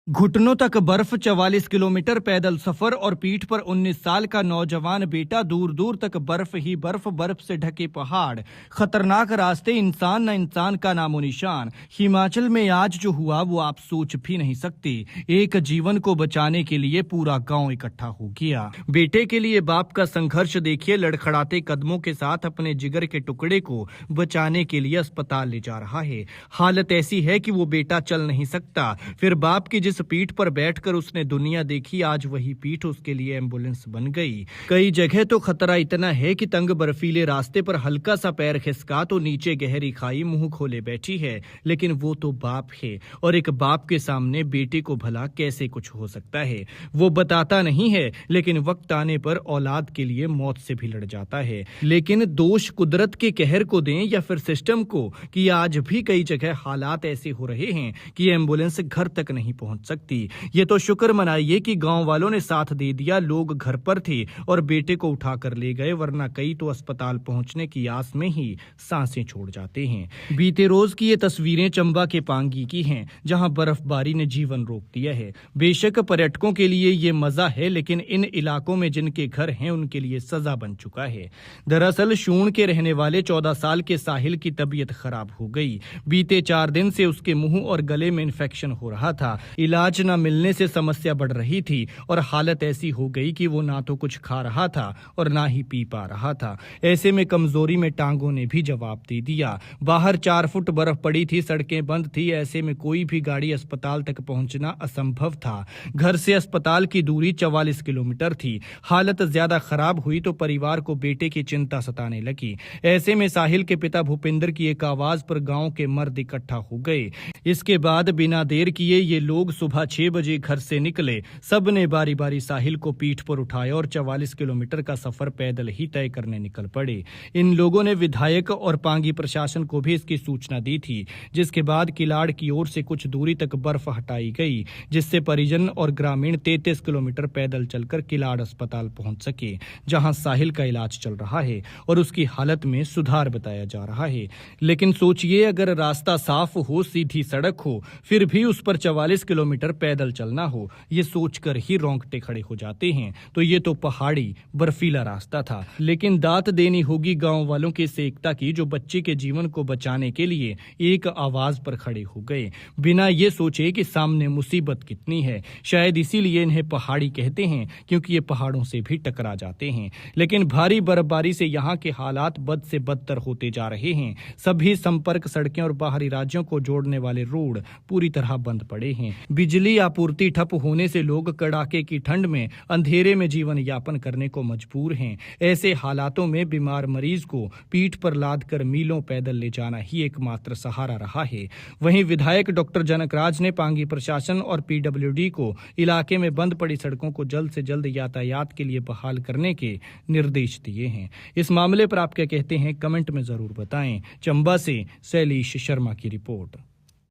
घुटनों तक बर्फ, 44 किलोमीटर पैदल सफर और पीठ पर 19 साल का नौजवान बेटा, दूर दूर तक बर्फ ही बर्फ, बर्फ से ढके पहाड़, खतरनाक रास्ते, इंसान न इंसान का नामो निशान। हिमाचल में आज जो हुआ वो आप सोच भी नहीं सकते। एक जीवन को बचाने के लिए पूरा गांव इकट्ठा हो गया। बेटे के लिए बाप का संघर्ष देखिए, लड़खड़ाते कदमों के साथ अपने जिगर के टुकड़े को बचाने के लिए अस्पताल ले जा रहा है। हालत ऐसी है कि वो बेटा चल नहीं सकता। फिर बाप की जिस पीठ पर बैठकर उसने दुनिया देखी, आज वही पीठ उसके लिए एम्बुलेंस बन गई। कई जगह तो खतरा इतना है कि तंग बर्फीले रास्ते पर हल्का सा पैर खिसका तो नीचे गहरी खाई मुंह खोले बैठी है। लेकिन वो तो बाप है, और एक बाप के सामने बेटे को भला कैसे कुछ हो सकता है वो बताता नहीं है, लेकिन वक्त आने पर औलाद के लिए मौत से भी लड़ जाता है। लेकिन दोष कुदरत के कहर को दें या फिर सिस्टम को, कि आज भी कई जगह हालात ऐसे हो रहे हैं कि एम्बुलेंस घर तक नहीं पहुंच सकती। ये तो शुक्र मनाइए कि गांव वालों ने साथ दे दिया, लोग घर पर थे और बेटे को उठाकर ले गए, वरना कई तो अस्पताल पहुंचने की आस में ही सांसें छोड़ जाते हैं। बीते रोज की ये तस्वीरें चंबा के पांगी की हैं, जहां बर्फबारी ने जीवन रोक दिया है। बेशक पर्यटकों के लिए ये मजा है, लेकिन इन इलाकों में जिनके घर हैं उनके लिए सजा बन चुका है। दरअसल शूण के रहने वाले 14 साल के साहिल की तबीयत खराब हो गई। बीते 4 दिन से उसके मुंह और गले में इन्फेक्शन हो रहा था। इलाज न मिलने से समस्या बढ़ रही थी और हालत ऐसी हो गई कि वो ना तो कुछ खा रहा था और ना ही पी पा रहा था। ऐसे में कमजोरी में टांगों ने भी जवाब दे दिया। बाहर 4 फुट बर्फ पड़ी थी, सड़कें बंद थी। ऐसे में कोई भी गाड़ी अस्पताल तक पहुंचना असंभव था। घर से अस्पताल की दूरी 44 किलोमीटर थी। हालत ज्यादा खराब हुई तो परिवार को बेटे की चिंता सताने लगी। ऐसे में साहिल के पिता भूपिंदर की एक आवाज पर गांव के मर्द इकट्ठा हो गए। इसके बाद बिना देर किए ये लोग सुबह 6 बजे घर से निकले। सब ने बारी बारी साहिल को पीठ पर उठाया और 44 किलोमीटर का सफर पैदल ही तय करने निकल पड़े। इन लोगों ने विधायक और पांगी प्रशासन को भी इसकी सूचना दी थी, जिसके बाद किलाड़ की ओर से कुछ दूरी तक बर्फ हटाई गई, जिससे परिजन और ग्रामीण 33 किलोमीटर पैदल चलकर किलाड़ अस्पताल पहुंच सके, जहां साहिल का इलाज चल रहा है और उसकी हालत में सुधार बताया जा रहा है। लेकिन सोचिए, अगर रास्ता साफ हो, सीधी सड़क हो, फिर भी उस पर 44 किलोमीटर पैदल चलना हो, ये सोचकर ही रोंगटे खड़े हो जाते हैं। तो ये तो पहाड़ी बर्फीला रास्ता था। लेकिन दात देनी होगी गांव वालों की इस एकता की, जो बच्चे के जीवन को बचाने के लिए एक आवाज पर खड़े हो गए, बिना ये सोचे कि सामने मुसीबत कितनी है। शायद इसीलिए इन्हें पहाड़ी कहते हैं, क्योंकि ये पहाड़ों से भी टकरा जाते हैं। लेकिन भारी बर्फबारी से यहाँ के हालात बद से बदतर होते जा रहे हैं। सभी संपर्क सड़कें और बाहरी राज्यों को जोड़ने वाले रोड पूरी तरह बंद पड़े हैं। बिजली आपूर्ति ठप होने से लोग कड़ाके की ठंड में अंधेरे में जीवन यापन करने को मजबूर हैं। ऐसे हालातों में बीमार मरीज को पीठ पर लादकर मीलों पैदल ले जाना ही एकमात्र सहारा रहा है। वहीं विधायक डॉक्टर जनकराज ने पांगी प्रशासन और पीडब्ल्यूडी को इलाके में बंद पड़ी सड़कों को जल्द से जल्द यातायात के लिए बहाल करने के निर्देश दिए हैं। इस मामले पर आप क्या कहते हैं, कमेंट में जरूर बताएं। चंबा से शैलीश शर्मा की रिपोर्ट।